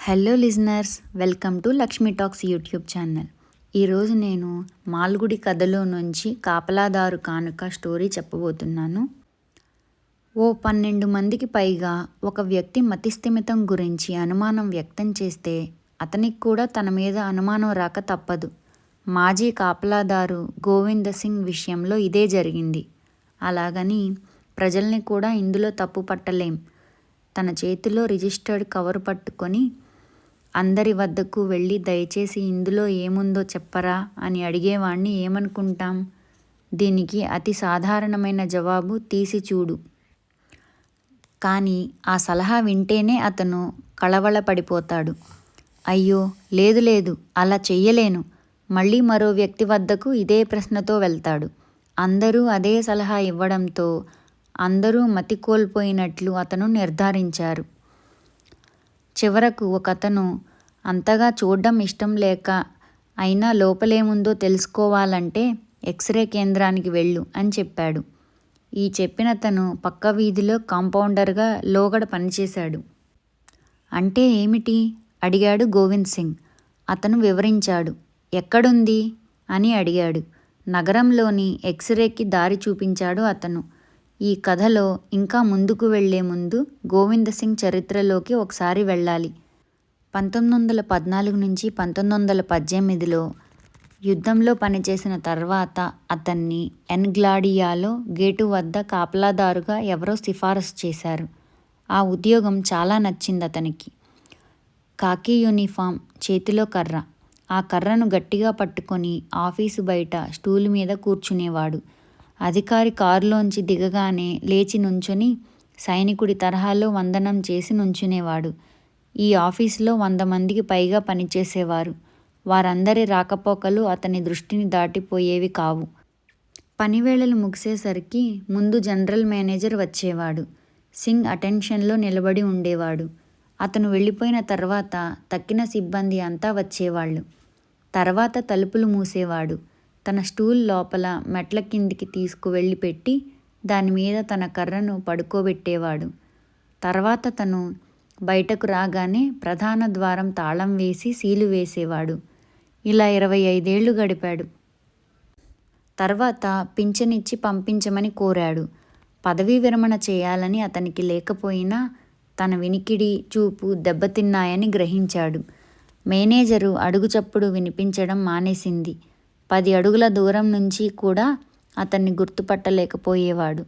Hello listeners, welcome to Lakshmi talks YouTube channel. ఈరోజు నేను మాల్గుడి కథలో నుంచి కాపలాదారు కానుక స్టోరీ చెప్పబోతున్నాను. ఓ 12 మందికి పైగా ఒక వ్యక్తి మతిస్థిమితం గురించి అనుమానం వ్యక్తం చేస్తే అతనికి కూడా తన మీద అనుమానం రాక తప్పదు. మాజీ కాపలాదారు గోవింద సింగ్ విషయంలో ఇదే జరిగింది. అలాగని ప్రజల్ని కూడా ఇందులో తప్పు పట్టలేం. తన చేతిలో రిజిస్టర్డ్ కవర్ పట్టుకొని అందరి వద్దకు వెళ్ళి దయచేసి ఇందులో ఏముందో చెప్పరా అని అడిగేవాణ్ణి ఏమనుకుంటాం? దీనికి అతి సాధారణమైన జవాబు తీసి చూడు. కానీ ఆ సలహా వింటేనే అతను కళవళపడిపోతాడు. అయ్యో లేదు లేదు, అలా చెయ్యలేను. మళ్ళీ మరో వ్యక్తి వద్దకు ఇదే ప్రశ్నతో వెళ్తాడు. అందరూ అదే సలహా ఇవ్వడంతో అందరూ మతి కోల్పోయినట్లు అతను నిర్ధారించారు. చివరకు ఒకతను అంతగా చూడ్డం ఇష్టం లేక అయినా లోపలేముందో తెలుసుకోవాలంటే ఎక్స్రే కేంద్రానికి వెళ్ళు అని చెప్పాడు. ఈ చెప్పినతను పక్క వీధిలో కాంపౌండర్గా లోగడ పనిచేశాడు. అంటే ఏమిటి అడిగాడు గోవింద్ సింగ్. అతను వివరించాడు. ఎక్కడుంది అని అడిగాడు. నగరంలోని ఎక్స్రేకి దారి చూపించాడు అతను. ఈ కథలో ఇంకా ముందుకు వెళ్లే ముందు గోవింద సింగ్ చరిత్రలోకి ఒకసారి వెళ్ళాలి. 1914 నుంచి 1918లో యుద్ధంలో పనిచేసిన తర్వాత అతన్ని ఎన్గ్లాడియాలో గేటు వద్ద కాపలాదారుగా ఎవరో సిఫారసు చేశారు. ఆ ఉద్యోగం చాలా నచ్చింది అతనికి. కాకి యూనిఫామ్, చేతిలో కర్ర. ఆ కర్రను గట్టిగా పట్టుకొని ఆఫీసు బయట స్టూలు మీద కూర్చునేవాడు. అధికారి కారులోంచి దిగగానే లేచి నుంచొని సైనికుడి తరహాలో వందనం చేసి నుంచునేవాడు. ఈ ఆఫీసులో 100 మందికి పైగా పనిచేసేవారు. వారందరి రాకపోకలు అతని దృష్టిని దాటిపోయేవి కావు. పనివేళలు ముగిసేసరికి ముందు జనరల్ మేనేజర్ వచ్చేవాడు. సింగ్ అటెన్షన్లో నిలబడి ఉండేవాడు. అతను వెళ్ళిపోయిన తర్వాత తక్కిన సిబ్బంది అంతా వచ్చేవాళ్ళు. తర్వాత తలుపులు మూసేవాడు. తన స్టూల్ లోపల మెట్ల కిందికి తీసుకువెళ్ళి పెట్టి దానిమీద తన కర్రను పడుకోబెట్టేవాడు. తర్వాత తను బయటకు రాగానే ప్రధాన ద్వారం తాళం వేసి సీలు వేసేవాడు. ఇలా 25 ఏళ్లు గడిపాడు. తర్వాత పింఛనిచ్చి పంపించమని కోరాడు. పదవీ విరమణ చేయాలని అతనికి లేకపోయినా తన వినికిడి, చూపు దెబ్బతిన్నాయని గ్రహించాడు. మేనేజరు అడుగు చప్పుడు వినిపించడం మానేసింది. 10 అడుగుల దూరం నుంచి కూడా అతన్ని గుర్తుపట్టలేకపోయేవాడు.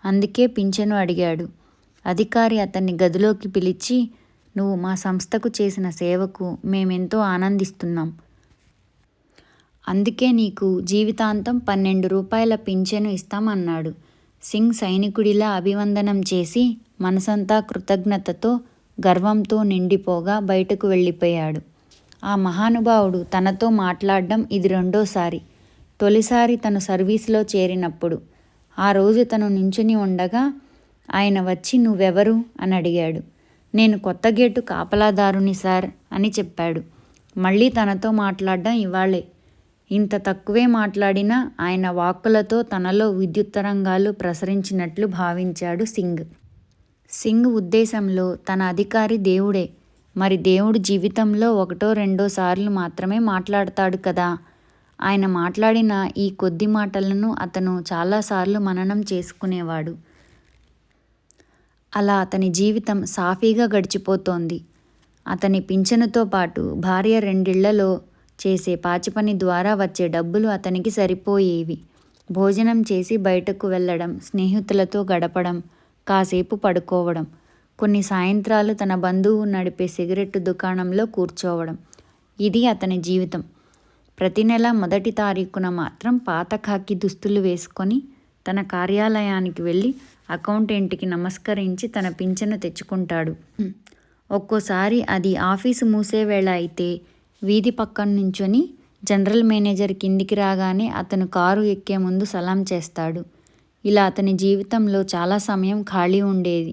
అందుకే పింఛను అడిగాడు. అధికారి అతన్ని గదిలోకి పిలిచి, నువ్వు మా సంస్థకు చేసిన సేవకు మేమెంతో ఆనందిస్తున్నాం. అందుకే నీకు జీవితాంతం 12 రూపాయల పింఛను ఇస్తామన్నాడు. సింగ్ సైనికుడిలా అభివందనం చేసి మనసంతా కృతజ్ఞతతో, గర్వంతో నిండిపోగా బయటకు వెళ్ళిపోయాడు. ఆ మహానుభావుడు తనతో మాట్లాడడం ఇది రెండోసారి. తొలిసారి తను సర్వీసులో చేరినప్పుడు. ఆ రోజు తను నించుని ఉండగా ఆయన వచ్చి నువ్వెవరు అని అడిగాడు. నేను కొత్త గేటు కాపలాదారుని సార్ అని చెప్పాడు. మళ్ళీ తనతో మాట్లాడడం ఇవాళే. ఇంత తక్కువే మాట్లాడినా ఆయన వాక్కులతో తనలో విద్యుత్ తరంగాలు ప్రసరించినట్లు భావించాడు సింగ్. సింగ్ ఉద్దేశంలో తన అధికారి దేవుడే. మరి దేవుడు జీవితంలో 1-2 సార్లు మాత్రమే మాట్లాడతాడు కదా. ఆయన మాట్లాడిన ఈ కొద్ది మాటలను అతను చాలాసార్లు మననం చేసుకునేవాడు. అలా అతని జీవితం సాఫీగా గడిచిపోతోంది. అతని పింఛనుతో పాటు భార్య 2 ఇళ్లలో చేసే పాచిపని ద్వారా వచ్చే డబ్బులు అతనికి సరిపోయేవి. భోజనం చేసి బయటకు వెళ్ళడం, స్నేహితులతో గడపడం, కాసేపు పడుకోవడం, కొన్ని సాయంత్రాలు తన బంధువు నడిపే సిగరెట్టు దుకాణంలో కూర్చోవడం. ఇది అతని జీవితం. ప్రతి నెల 1వ తారీఖున మాత్రం పాత ఖాకీ దుస్తులు వేసుకొని తన కార్యాలయానికి వెళ్ళి అకౌంటెంట్కి నమస్కరించి తన పింఛను తెచ్చుకుంటాడు. ఒక్కోసారి అది ఆఫీసు మూసేవేళ అయితే వీధి పక్కన నుంచొని జనరల్ మేనేజర్ కిందికి రాగానే అతను కారు ఎక్కే ముందు సలాం చేస్తాడు. ఇలా అతని జీవితంలో చాలా సమయం ఖాళీ ఉండేది.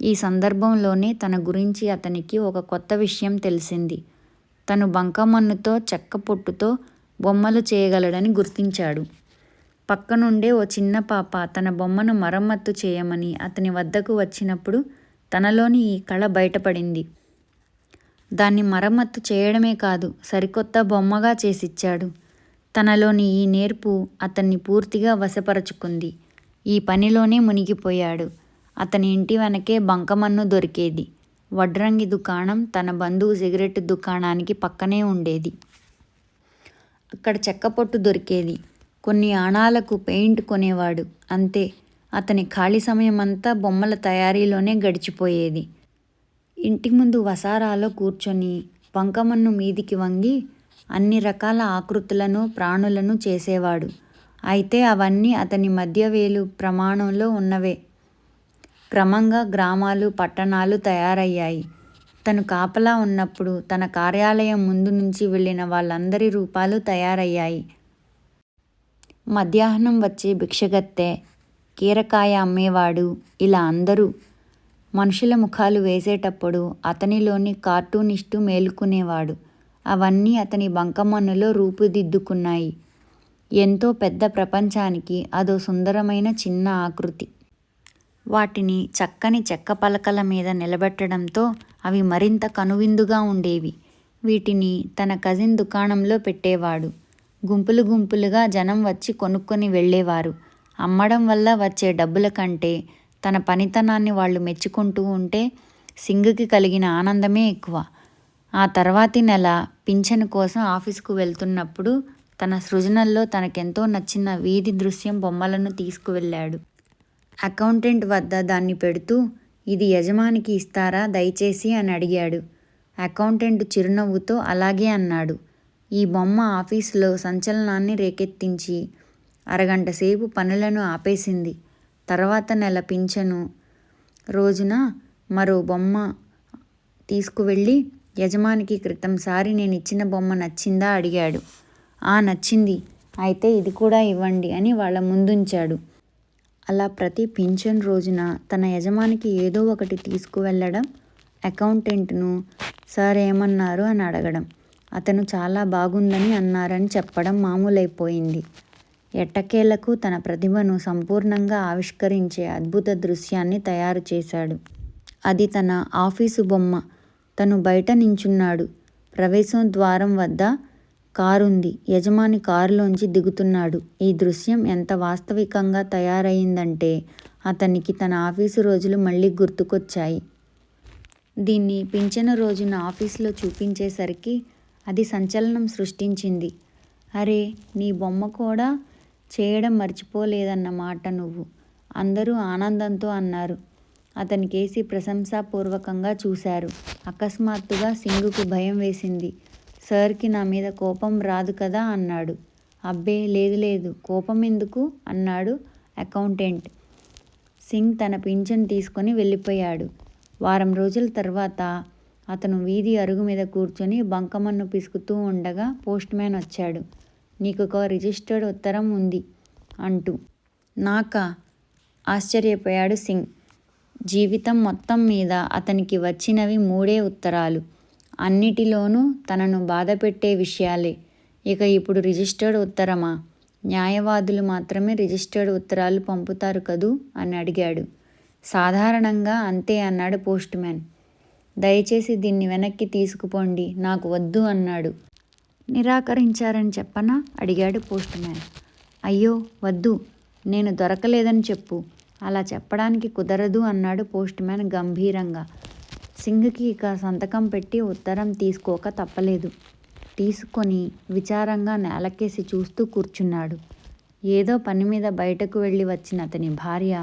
ఈ సందర్భంలోనే తన గురించి అతనికి ఒక కొత్త విషయం తెలిసింది. తను బంకమన్నుతో, చెక్క పొట్టుతో బొమ్మలు చేయగలడని గుర్తించాడు. పక్కనుండే ఓ చిన్న పాప తన బొమ్మను మరమ్మత్తు చేయమని అతని వద్దకు వచ్చినప్పుడు తనలోని ఈ కళ బయటపడింది. దాన్ని మరమ్మత్తు చేయడమే కాదు, సరికొత్త బొమ్మగా చేసిచ్చాడు. తనలోని ఈ నేర్పు అతన్ని పూర్తిగా వశపరచుకుంది. ఈ పనిలోనే మునిగిపోయాడు. అతని ఇంటి వెనకే బంకమన్ను దొరికేది. వడ్రంగి దుకాణం తన బంధువు సిగరెట్టు దుకాణానికి పక్కనే ఉండేది. అక్కడ చెక్కపొట్టు దొరికేది. కొన్ని ఆణాలకు పెయింట్ కొనేవాడు. అంతే. అతని ఖాళీ సమయమంతా బొమ్మల తయారీలోనే గడిచిపోయేది. ఇంటి ముందు వసారాలో కూర్చొని బంకమన్ను మీదికి వంగి అన్ని రకాల ఆకృతులను, ప్రాణులను చేసేవాడు. అయితే అవన్నీ అతని మధ్యవేలు ప్రమాణంలో ఉన్నవే. క్రమంగా గ్రామాలు, పట్టణాలు తయారయ్యాయి. తను కాపలా ఉన్నప్పుడు తన కార్యాలయం ముందు నుంచి వెళ్ళిన వాళ్ళందరి రూపాలు తయారయ్యాయి. మధ్యాహ్నం వచ్చే భిక్షగత్తె, కీరకాయ అమ్మేవాడు, ఇలా అందరూ. మనుషుల ముఖాలు వేసేటప్పుడు అతనిలోని కార్టూనిస్టు మేలుకునేవాడు. అవన్నీ అతని బంకమన్నులో రూపుదిద్దుకున్నాయి. ఎంతో పెద్ద ప్రపంచానికి అదో సుందరమైన చిన్న ఆకృతి. వాటిని చక్కని చెక్క పలకల మీద నిలబెట్టడంతో అవి మరింత కనువిందుగా ఉండేవి. వీటిని తన కజిన్ దుకాణంలో పెట్టేవాడు. గుంపులు గుంపులుగా జనం వచ్చి కొనుక్కొని వెళ్ళేవారు. అమ్మడం వల్ల వచ్చే డబ్బుల కంటే తన పనితనాన్ని వాళ్ళు మెచ్చుకుంటూ ఉంటే సింగ్కి కలిగిన ఆనందమే ఎక్కువ. ఆ తర్వాతి నెల పింఛను కోసం ఆఫీసుకు వెళ్తున్నప్పుడు తన సృజనల్లో తనకెంతో నచ్చిన వీధి దృశ్యం బొమ్మలను తీసుకువెళ్ళాడు. అకౌంటెంట్ వద్ద దాన్ని పెడుతూ, ఇది యజమానికి ఇస్తారా దయచేసి అని అడిగాడు. అకౌంటెంట్ చిరునవ్వుతో అలాగే అన్నాడు. ఈ బొమ్మ ఆఫీసులో సంచలనాన్ని రేకెత్తించి అరగంట సేపు పనులను ఆపేసింది. తర్వాత నెల పింఛను రోజున మరో బొమ్మ తీసుకువెళ్ళి యజమానికి క్రితంసారి నేను ఇచ్చిన బొమ్మ నచ్చిందా అడిగాడు. నచ్చింది, అయితే ఇది కూడా ఇవ్వండి అని వాళ్ళ ముందుంచాడు. అలా ప్రతి పింఛన్ రోజున తన యజమానికి ఏదో ఒకటి తీసుకువెళ్ళడం, అకౌంటెంట్ను సార్ ఏమన్నారు అని అడగడం, అతను చాలా బాగుందని అన్నారని చెప్పడం మామూలైపోయింది. ఎట్టకేలకు తన ప్రతిభను సంపూర్ణంగా ఆవిష్కరించే అద్భుత దృశ్యాన్ని తయారు చేశాడు. అది తన ఆఫీసు బొమ్మ. తను బయట నించున్నాడు. ప్రవేశం ద్వారం వద్ద కారుంది. యజమాని కారులోంచి దిగుతున్నాడు. ఈ దృశ్యం ఎంత వాస్తవికంగా తయారయిందంటే అతనికి తన ఆఫీసు రోజులు మళ్ళీ గుర్తుకొచ్చాయి. దీన్ని పింఛను రోజున ఆఫీసులో చూపించేసరికి అది సంచలనం సృష్టించింది. అరే, నీ బొమ్మ కూడా చేయడం మర్చిపోలేదన్నమాట నువ్వు, అందరూ ఆనందంతో అన్నారు. అతనికేసి ప్రశంసాపూర్వకంగా చూశారు. అకస్మాత్తుగా సింగుకు భయం వేసింది. సార్కి నా మీద కోపం రాదు కదా అన్నాడు. అబ్బే, లేదు లేదు, కోపం ఎందుకు అన్నాడు అకౌంటెంట్. సింగ్ తన పింఛన్ తీసుకొని వెళ్ళిపోయాడు. వారం రోజుల తర్వాత అతను వీధి అరుగు మీద కూర్చొని బంకమన్ను పిసుకుతూ ఉండగా పోస్ట్ మ్యాన్ వచ్చాడు. నీకొక రిజిస్టర్డ్ ఉత్తరం ఉంది అంటూ. నాకా? ఆశ్చర్యపోయాడు సింగ్. జీవితం మొత్తం మీద అతనికి వచ్చినవి 3 ఉత్తరాలు. అన్నిటిలోనూ తనను బాధపెట్టే విషయాలే. ఇక ఇప్పుడు రిజిస్టర్డ్ ఉత్తరమా? న్యాయవాదులు మాత్రమే రిజిస్టర్డ్ ఉత్తరాలు పంపుతారు కదూ అని అడిగాడు. సాధారణంగా అంతే అన్నాడు పోస్ట్ మ్యాన్. దయచేసి దీన్ని వెనక్కి తీసుకుపోండి, నాకు వద్దు అన్నాడు. నిరాకరించారని చెప్పనా అడిగాడు పోస్ట్ మ్యాన్. అయ్యో వద్దు, నేను దొరకలేదని చెప్పు. అలా చెప్పడానికి కుదరదు అన్నాడు పోస్ట్ మ్యాన్ గంభీరంగా. సింగ్కి ఇక సంతకం పెట్టి ఉత్తరం తీసుకోక తప్పలేదు. తీసుకొని విచారంగా నేలకేసి చూస్తూ కూర్చున్నాడు. ఏదో పని మీద బయటకు వెళ్ళి వచ్చిన అతని భార్య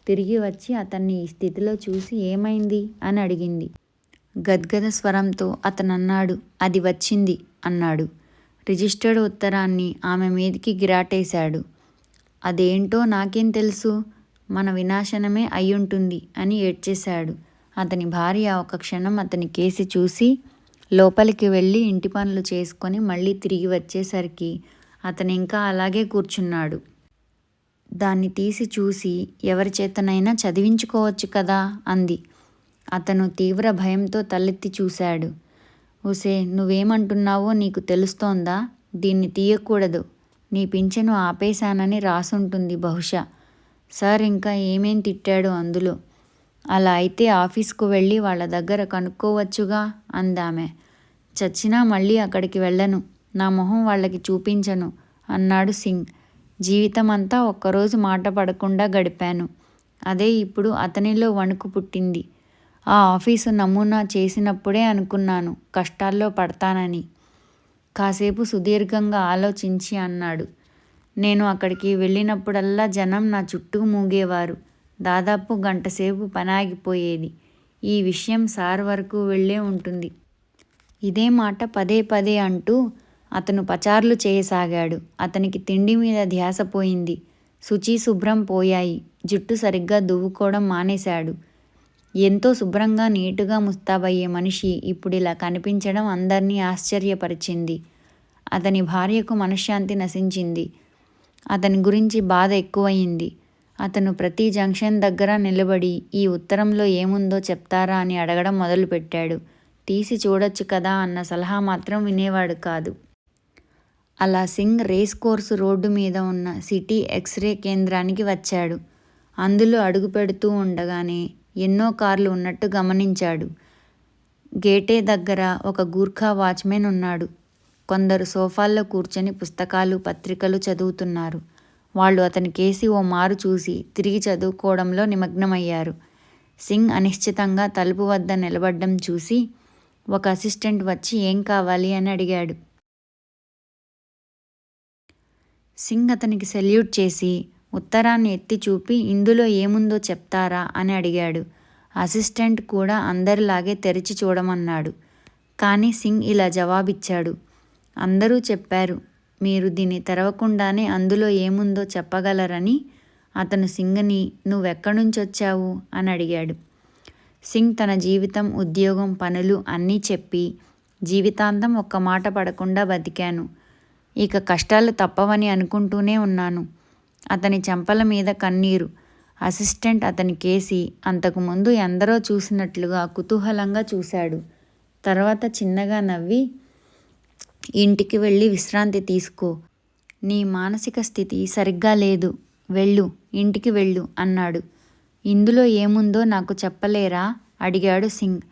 తిరిగి వచ్చి అతన్ని ఈ స్థితిలో చూసి ఏమైంది అని అడిగింది. గద్గద స్వరంతో అతనన్నాడు, అది వచ్చింది అన్నాడు. రిజిస్టర్డ్ ఉత్తరాన్ని ఆమె మీదికి గిరాటేశాడు. అదేంటో నాకేం తెలుసు, మన వినాశనమే అయ్యుంటుంది అని ఏడ్చేశాడు. అతని భార్య ఒక క్షణం అతని కేసి చూసి లోపలికి వెళ్ళి ఇంటి పనులు చేసుకొని మళ్ళీ తిరిగి వచ్చేసరికి అతను ఇంకా అలాగే కూర్చున్నాడు. దాన్ని తీసి చూసి ఎవరి చేతనైనా చదివించుకోవచ్చు కదా అంది. అతను తీవ్ర భయంతో తలెత్తి చూశాడు. ఉసే, నువ్వేమంటున్నావో నీకు తెలుస్తోందా? దీన్ని తీయకూడదు. నీ పింఛను ఆపేశానని రాసుంటుంది బహుశా. సార్ ఇంకా ఏమేం తిట్టాడో అందులో. అలా అయితే ఆఫీస్కు వెళ్ళి వాళ్ళ దగ్గర కనుక్కోవచ్చుగా అందామె. చచ్చినా మళ్ళీ అక్కడికి వెళ్ళను, నా మొహం వాళ్ళకి చూపించను అన్నాడు సింగ్. జీవితమంతా ఒక్కరోజు మాట పడకుండా గడిపాను. అదే ఇప్పుడు అతనిలో వణుకు పుట్టింది. ఆ ఆఫీసు నమూనా చేసినప్పుడే అనుకున్నాను కష్టాల్లో పడతానని. కాసేపు సుదీర్ఘంగా ఆలోచించి అన్నాడు. నేను అక్కడికి వెళ్ళినప్పుడల్లా జనం నా చుట్టూ మూగేవారు. దాదాపు గంటసేపు పనాగిపోయేది. ఈ విషయం సార్ వరకు వెళ్ళే ఉంటుంది. ఇదే మాట పదే పదే అంటూ అతను పచార్లు చేయసాగాడు. అతనికి తిండి మీద ధ్యాస పోయింది. శుచి శుభ్రం పోయాయి. జుట్టు సరిగ్గా దువ్వుకోవడం మానేశాడు. ఎంతో శుభ్రంగా నీటుగా ముస్తాబయ్యే మనిషి ఇప్పుడిలా కనిపించడం అందర్నీ ఆశ్చర్యపరిచింది. అతని భార్యకు మనశ్శాంతి నశించింది. అతని గురించి బాధ ఎక్కువయింది. అతను ప్రతి జంక్షన్ దగ్గర నిలబడి ఈ ఉత్తరంలో ఏముందో చెప్తారా అని అడగడం మొదలుపెట్టాడు. తీసి చూడొచ్చు కదా అన్న సలహా మాత్రం వినేవాడు కాదు. అలా సింగ్ రేస్ కోర్సు రోడ్డు మీద ఉన్న సిటీ ఎక్స్రే కేంద్రానికి వచ్చాడు. అందులో అడుగు పెడుతూ ఉండగానే ఎన్నో కార్లు ఉన్నట్టు గమనించాడు. గేటే దగ్గర ఒక గూర్ఖా వాచ్మెన్ ఉన్నాడు. కొందరు సోఫాల్లో కూర్చొని పుస్తకాలు పత్రికలు చదువుతున్నారు. వాళ్ళు అతని కేసి ఓ మారు చూసి తిరిగి చదువుకోవడంలో నిమగ్నమయ్యారు. సింగ్ అనిశ్చితంగా తలుపు వద్ద నిలబడ్డం చూసి ఒక అసిస్టెంట్ వచ్చి ఏం కావాలి అని అడిగాడు. సింగ్ అతనికి సెల్యూట్ చేసి ఉత్తరాన్ని ఎత్తి చూపి ఇందులో ఏముందో చెప్తారా అని అడిగాడు. అసిస్టెంట్ కూడా అందరిలాగే తెరిచి చూడమన్నాడు. కానీ సింగ్ ఇలా జవాబిచ్చాడు. అందరూ చెప్పారు, మీరు దీన్ని తెరవకుండానే అందులో ఏముందో చెప్పగలరని. అతను సింగ్ని నువ్వెక్కడ్నుంచొచ్చావు అని అడిగాడు. సింగ్ తన జీవితం, ఉద్యోగం, పనులు అన్నీ చెప్పి జీవితాంతం ఒక్క మాట పడకుండా బతికాను. ఇక కష్టాలు తప్పవని అనుకుంటూనే ఉన్నాను. అతని చెంపల మీద కన్నీరు. అసిస్టెంట్ అతని కేసి అంతకుముందు ఎందరో చూసినట్లుగా కుతూహలంగా చూశాడు. తర్వాత చిన్నగా నవ్వి, ఇంటికి వెళ్ళి విశ్రాంతి తీసుకో. నీ మానసిక స్థితి సరిగ్గా లేదు. వెళ్ళు, ఇంటికి వెళ్ళు అన్నాడు. ఇందులో ఏముందో నాకు చెప్పలేరా అడిగాడు సింగ్.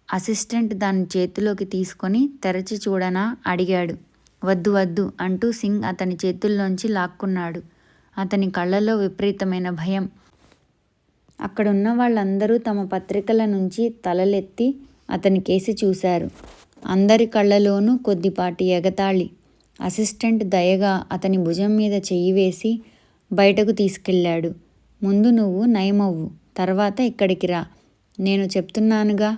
అసిస్టెంట్ దాన్ని చేతిలోకి తీసుకొని తెరచి చూడనా అడిగాడు. వద్దు వద్దు అంటూ సింగ్ అతని చేతుల్లోంచి లాక్కున్నాడు. అతని కళ్ళలో విపరీతమైన భయం. అక్కడున్న వాళ్ళందరూ తమ పత్రికల నుంచి తలలెత్తి అతని కేసి చూశారు. అందరి కళ్ళలోనూ కొద్దిపాటి ఎగతాళి. అసిస్టెంట్ దయగా అతని భుజం మీద చెయ్యి వేసి బయటకు తీసుకెళ్ళాడు. ముందు నువ్వు నయమవ్వు, తర్వాత ఇక్కడికి రా. నేను చెప్తున్నానుగా,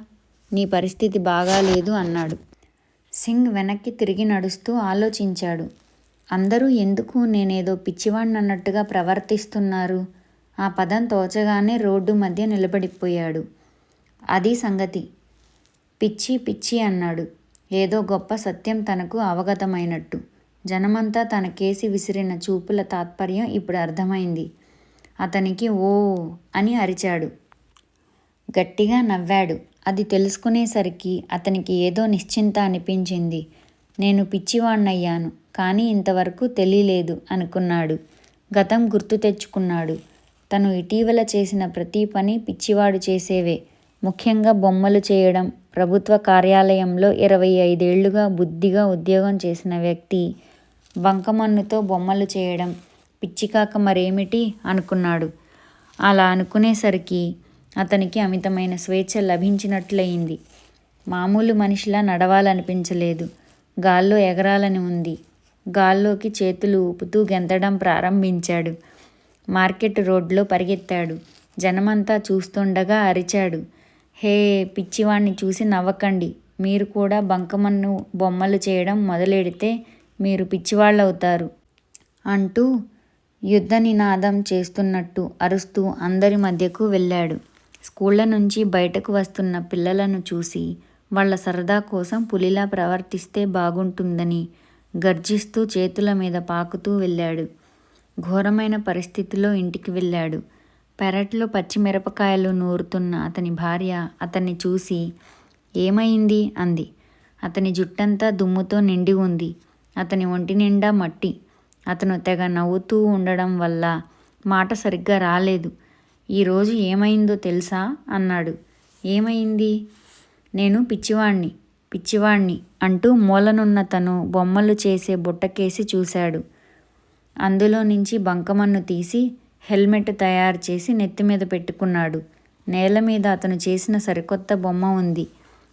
నీ పరిస్థితి బాగాలేదు అన్నాడు. సింగ్ వెనక్కి తిరిగి నడుస్తూ ఆలోచించాడు. అందరూ ఎందుకు నేనేదో పిచ్చివాణ్ణన్నట్టుగా ప్రవర్తిస్తున్నారు? ఆ పదం తోచగానే రోడ్డు మధ్య నిలబడిపోయాడు. అది సంగతి. పిచ్చి పిచ్చి అన్నాడు. ఏదో గొప్ప సత్యం తనకు అవగతమైనట్టు. జనమంతా తన కేసి విసిరిన చూపుల తాత్పర్యం ఇప్పుడు అర్థమైంది. అతనికి ఓ అని అరిచాడు. గట్టిగా నవ్వాడు. అది తెలుసుకునేసరికి అతనికి ఏదో నిశ్చింత అనిపించింది. నేను పిచ్చివాణ్ణయ్యాను, కానీ ఇంతవరకు తెలియలేదు అనుకున్నాడు. గతం గుర్తు తెచ్చుకున్నాడు. తను ఇటీవల చేసిన ప్రతి పని పిచ్చివాడు చేసేవే. ముఖ్యంగా బొమ్మలు చేయడం. ప్రభుత్వ కార్యాలయంలో 25 ఏళ్లుగా బుద్ధిగా ఉద్యోగం చేసిన వ్యక్తి బంకమన్నుతో బొమ్మలు చేయడం పిచ్చికాక మరేమిటి అనుకున్నాడు. అలా అనుకునేసరికి అతనికి అమితమైన స్వేచ్ఛ లభించినట్లయింది. మామూలు మనిషిలా నడవాలనిపించలేదు. గాల్లో ఎగరాలని ఉంది. గాల్లోకి చేతులు ఊపుతూ గెంతడం ప్రారంభించాడు. మార్కెట్ రోడ్లో పరిగెత్తాడు. జనమంతా చూస్తుండగా అరిచాడు. హే, పిచ్చివాణ్ణి చూసి నవ్వకండి. మీరు కూడా బంకమన్ను బొమ్మలు చేయడం మొదలెడితే మీరు పిచ్చివాళ్ళవుతారు అంటూ యుద్ధ నినాదం చేస్తున్నట్టు అరుస్తూ అందరి మధ్యకు వెళ్ళాడు. స్కూళ్ళ నుంచి బయటకు వస్తున్న పిల్లలను చూసి వాళ్ళ సరదా కోసం పులిలా ప్రవర్తిస్తే బాగుంటుందని గర్జిస్తూ చేతుల మీద పాకుతూ వెళ్ళాడు. ఘోరమైన పరిస్థితిలో ఇంటికి వెళ్ళాడు. పెరట్లో పచ్చిమిరపకాయలు నూరుతున్న అతని భార్య అతన్ని చూసి ఏమైంది అంది. అతని జుట్టంతా దుమ్ముతో నిండి ఉంది. అతని ఒంటి నిండా మట్టి. అతను తెగ నవ్వుతూ ఉండడం వల్ల మాట సరిగ్గా రాలేదు. ఈరోజు ఏమైందో తెలుసా అన్నాడు. ఏమైంది? నేను పిచ్చివాణ్ణి అంటూ మూలనున్న తను బొమ్మలు చేసే బుట్టకేసి చూశాడు. అందులో నుంచి బంకమన్ను తీసి హెల్మెట్ తయారు చేసి నెత్తిమీద పెట్టుకున్నాడు. నేల మీద అతను చేసిన సరికొత్త బొమ్మ ఉంది.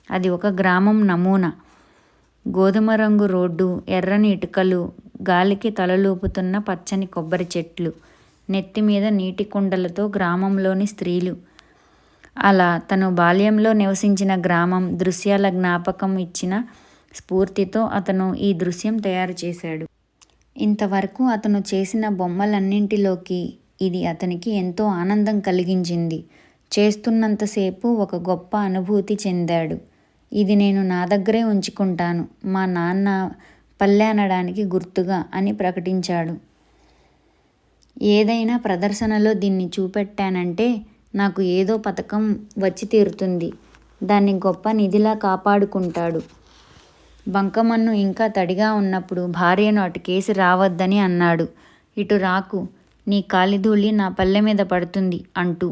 అది ఒక గ్రామం నమూనా. గోధుమ రంగు రోడ్డు, ఎర్రని ఇటుకలు, గాలికి తలలూపుతున్న పచ్చని కొబ్బరి చెట్లు, నెత్తిమీద నీటి కుండలతో గ్రామంలోని స్త్రీలు. అలా తను బాల్యంలో నివసించిన గ్రామం దృశ్యాల జ్ఞాపకం ఇచ్చిన స్ఫూర్తితో అతను ఈ దృశ్యం తయారు చేశాడు. ఇంతవరకు అతను చేసిన బొమ్మలన్నింటిలోకి ఇది అతనికి ఎంతో ఆనందం కలిగించింది. చేస్తున్నంతసేపు ఒక గొప్ప అనుభూతి చెందాడు. ఇది నేను నా దగ్గరే ఉంచుకుంటాను, మా నాన్న పల్లె అనడానికి గుర్తుగా అని ప్రకటించాడు. ఏదైనా ప్రదర్శనలో దీన్ని చూపెట్టానంటే నాకు ఏదో పథకం వచ్చి తీరుతుంది. దాన్ని గొప్ప నిధిలా కాపాడుకుంటాడు. బంకమన్ను ఇంకా తడిగా ఉన్నప్పుడు భార్యను అటుకేసి రావద్దని అన్నాడు. ఇటు రాకు, నీ కాలిధూళి నా పల్లె మీద పడుతుంది అంటూ.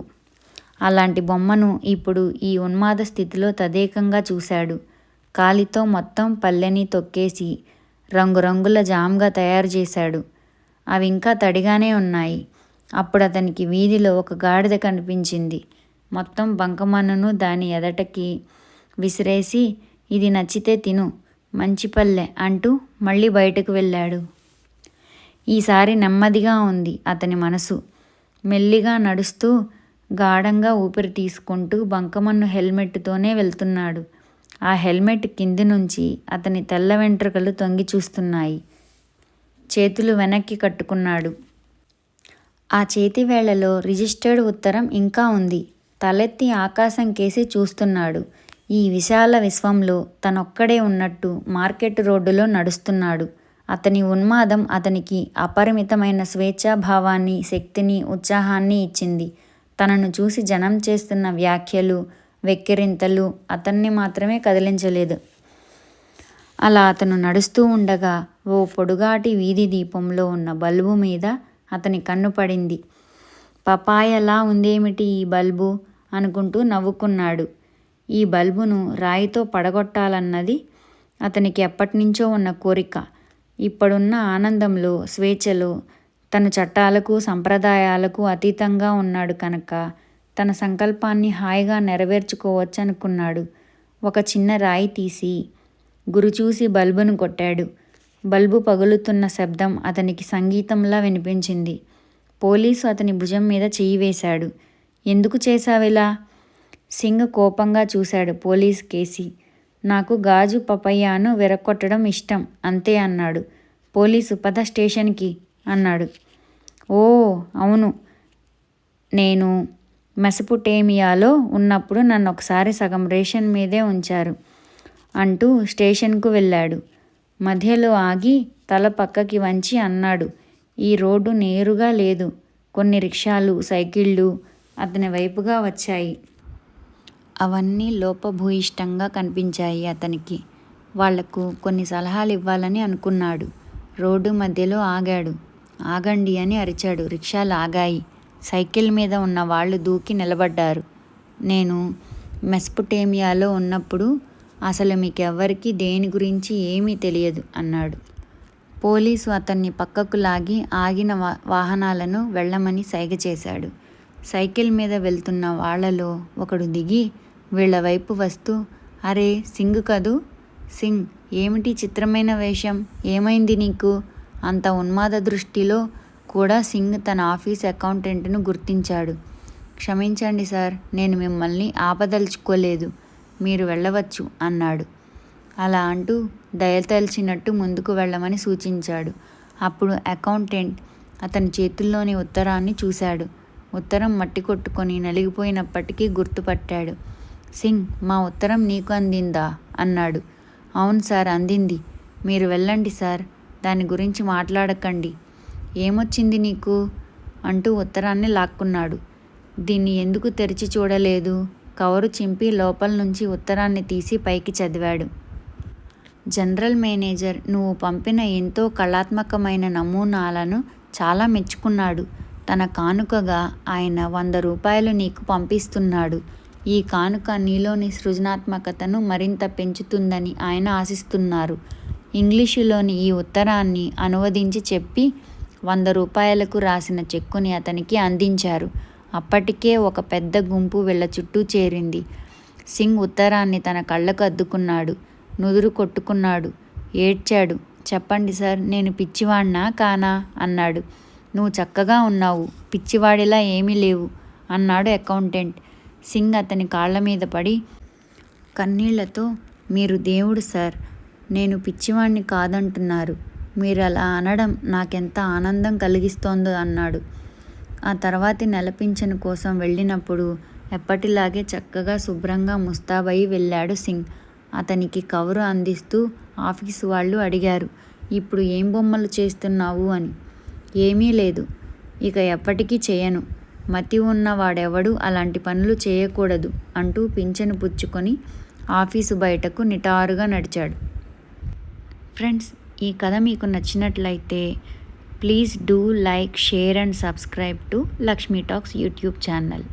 అలాంటి బొమ్మను ఇప్పుడు ఈ ఉన్మాద స్థితిలో తదేకంగా చూశాడు. కాలితో మొత్తం పల్లెని తొక్కేసి రంగురంగుల జామ్గా తయారు చేశాడు. అవి ఇంకా తడిగానే ఉన్నాయి. అప్పుడు అతనికి వీధిలో ఒక గాడిద కనిపించింది. మొత్తం బంకమన్నును దాని ఎదటకి విసిరేసి, ఇది నచ్చితే తిను, మంచి పల్లె అంటూ మళ్ళీ బయటకు వెళ్ళాడు. ఈసారి నెమ్మదిగా ఉంది అతని మనసు. మెల్లిగా నడుస్తూ గాఢంగా ఊపిరి తీసుకుంటూ బంకమన్ను హెల్మెట్తోనే వెళ్తున్నాడు. ఆ హెల్మెట్ కింది నుంచి అతని తెల్ల వెంట్రుకలు తొంగి చూస్తున్నాయి. చేతులు వెనక్కి కట్టుకున్నాడు. ఆ చేతివేళ్లలో రిజిస్టర్డ్ ఉత్తరం ఇంకా ఉంది. తలెత్తి ఆకాశం కేసి చూస్తున్నాడు. ఈ విశాల విశ్వంలో తనొక్కడే ఉన్నట్టు మార్కెట్ రోడ్డులో నడుస్తున్నాడు. అతని ఉన్మాదం అతనికి అపరిమితమైన స్వేచ్ఛాభావాన్ని, శక్తిని, ఉత్సాహాన్ని ఇచ్చింది. తనను చూసి జనం చేస్తున్న వ్యాఖ్యలు, వెక్కిరింతలు అతన్ని మాత్రమే కదిలించలేదు. అలా అతను నడుస్తూ ఉండగా ఓ పొడుగాటి వీధి దీపంలో ఉన్న బల్బు మీద అతని కన్ను పడింది. పపాయలా ఉందేమిటి ఈ బల్బు అనుకుంటూ నవ్వుకున్నాడు. ఈ బల్బును రాయితో పడగొట్టాలన్నది అతనికి ఎప్పటినుంచో ఉన్న కోరిక. ఇప్పుడున్న ఆనందంలో, స్వేచ్ఛలో తను చట్టాలకు, సంప్రదాయాలకు అతీతంగా ఉన్నాడు కనుక తన సంకల్పాన్ని హాయిగా నెరవేర్చుకోవచ్చనుకున్నాడు. ఒక చిన్న రాయి తీసి గురిచూసి బల్బును కొట్టాడు. బల్బు పగులుతున్న శబ్దం అతనికి సంగీతంలా వినిపించింది. పోలీసు అతని భుజం మీద చెయ్యి వేశాడు. ఎందుకు చేశావిలా? సింగ్ కోపంగా చూశాడు పోలీసు కేసి. నాకు గాజు పపయ్యాను విరక్కొట్టడం ఇష్టం అంతే అన్నాడు. పోలీసు పద స్టేషన్కి అన్నాడు. ఓ అవును, నేను మెసపుటేమియాలో ఉన్నప్పుడు నన్ను ఒకసారి సగం రేషన్ మీదే ఉంచారు అంటూ స్టేషన్కు వెళ్ళాడు. మధ్యలో ఆగి తల పక్కకి వంచి అన్నాడు. ఈ రోడ్డు నేరుగా లేదు. కొన్ని రిక్షాలు, సైకిళ్ళు అతని వైపుగా వచ్చాయి. అవన్నీ లోపభూయిష్టంగా కనిపించాయి అతనికి. వాళ్లకు కొన్ని సలహాలు ఇవ్వాలని అనుకున్నాడు. రోడ్డు మధ్యలో ఆగాడు. ఆగండి అని అరిచాడు. రిక్షాలు ఆగాయి. సైకిల్ మీద ఉన్న వాళ్ళు దూకి నిలబడ్డారు. నేను మెసపుటేమియాలో ఉన్నప్పుడు అసలు మీకెవ్వరికీ దేని గురించి ఏమీ తెలియదు అన్నాడు. పోలీసు అతన్ని పక్కకు లాగి ఆగిన వాహనాలను వెళ్ళమని సైగ చేశాడు. సైకిల్ మీద వెళ్తున్న వాళ్లలో ఒకడు దిగి వీళ్ల వైపు వస్తూ, అరే సింగ్ కదూ? సింగ్, ఏమిటి చిత్రమైన వేషం? ఏమైంది నీకు? అంత ఉన్మాద దృష్టిలో కూడా సింగ్ తన ఆఫీస్ అకౌంటెంట్ను గుర్తించాడు. క్షమించండి సార్, నేను మిమ్మల్ని ఆపదలుచుకోలేదు, మీరు వెళ్ళవచ్చు అన్నాడు. అలా అంటూ దయతలిచినట్టు ముందుకు వెళ్ళమని సూచించాడు. అప్పుడు అకౌంటెంట్ అతని చేతుల్లోని ఉత్తరాన్ని చూశాడు. ఉత్తరం మట్టి కొట్టుకొని నలిగిపోయినప్పటికీ గుర్తుపట్టాడు. సింగ్, మా ఉత్తరం నీకు అందిందా అన్నాడు. అవును సార్, అందింది. మీరు వెళ్ళండి సార్, దాని గురించి మాట్లాడకండి. ఏమొచ్చింది నీకు అంటూ ఉత్తరాన్ని లాక్కున్నాడు. దీన్ని ఎందుకు తెరిచి చూడలేదు? కవరు చింపి లోపల నుంచి ఉత్తరాన్ని తీసి పైకి చదివాడు. జనరల్ మేనేజర్ నువ్వు పంపిన ఎంతో కళాత్మకమైన నమూనాలను చాలా మెచ్చుకున్నాడు. తన కానుకగా ఆయన 100 రూపాయలు నీకు పంపిస్తున్నాడు. ఈ కానుక నీలోని సృజనాత్మకతను మరింత పెంచుతుందని ఆయన ఆశిస్తున్నారు. ఇంగ్లీషులోని ఈ ఉత్తరాన్ని అనువదించి చెప్పి 100 రూపాయలకు రాసిన చెక్కుని అతనికి అందించారు. అప్పటికే ఒక పెద్ద గుంపు వీళ్ళ చుట్టూ చేరింది. సింగ్ ఉత్తరాన్ని తన కళ్ళకు అద్దుకున్నాడు. నుదురు కొట్టుకున్నాడు. ఏడ్చాడు. చెప్పండి సార్, నేను పిచ్చివాణ్ణా కానా అన్నాడు. నువ్వు చక్కగా ఉన్నావు, పిచ్చివాడిలా ఏమీ లేవు అన్నాడు అకౌంటెంట్. సింగ్ అతని కాళ్ళ మీద పడి కన్నీళ్లతో, మీరు దేవుడు సార్, నేను పిచ్చివాణ్ణి కాదంటున్నారు. మీరు అలా అనడం నాకెంత ఆనందం కలిగిస్తోందో అన్నాడు. ఆ తర్వాతి నెల పింఛను కోసం వెళ్ళినప్పుడు ఎప్పటిలాగే చక్కగా శుభ్రంగా ముస్తాబయి వెళ్ళాడు సింగ్. అతనికి కవరు అందిస్తూ ఆఫీసు వాళ్ళు అడిగారు, ఇప్పుడు ఏం బొమ్మలు చేస్తున్నావు అని. ఏమీ లేదు, ఇక ఎప్పటికీ చేయను. మతి ఉన్న వాడెవడూ అలాంటి పనులు చేయకూడదు అంటూ పింఛను పుచ్చుకొని ఆఫీసు బయటకు నిటారుగా నడిచాడు. ఫ్రెండ్స్, ఈ కథ మీకు నచ్చినట్లయితే please do like, share and subscribe to Lakshmi talks YouTube channel.